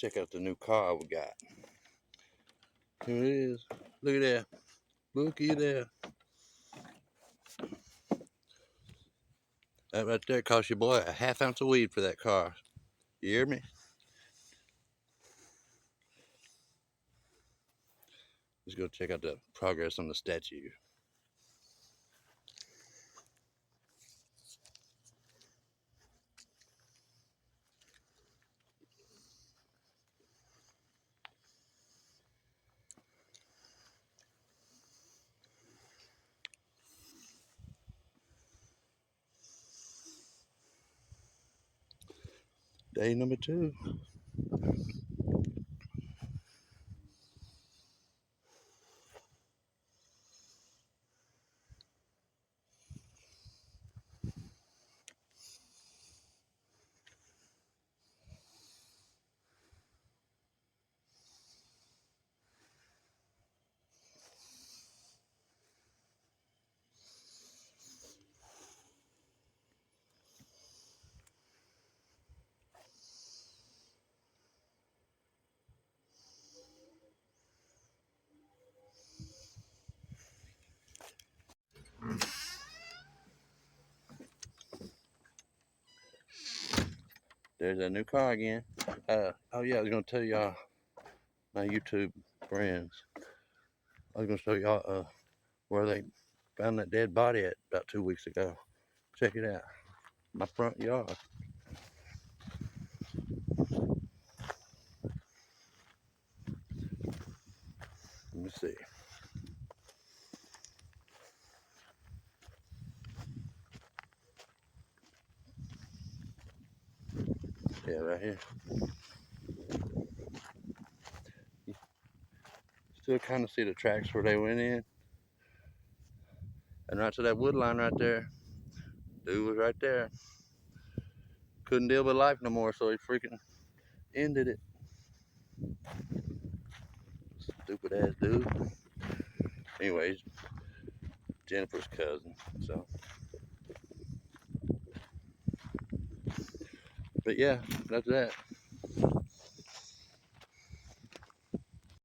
check out the new car we got. Here it is. Look at that. Looky there. That right there cost your boy a half ounce of weed for that car. You hear me? Let's go check out the progress on the statue. Day number 2. There's that new car again. Oh yeah, I was gonna tell y'all, my YouTube friends. I was gonna show y'all where they found that dead body at about 2 weeks ago. Check it out. My front yard. Let me see. Yeah, right here. You still kind of see the tracks where they went in. And right to that wood line right there. Dude was right there. Couldn't deal with life no more, so he freaking ended it. Stupid ass dude. Anyways, Jennifer's cousin, so. But yeah, that's that.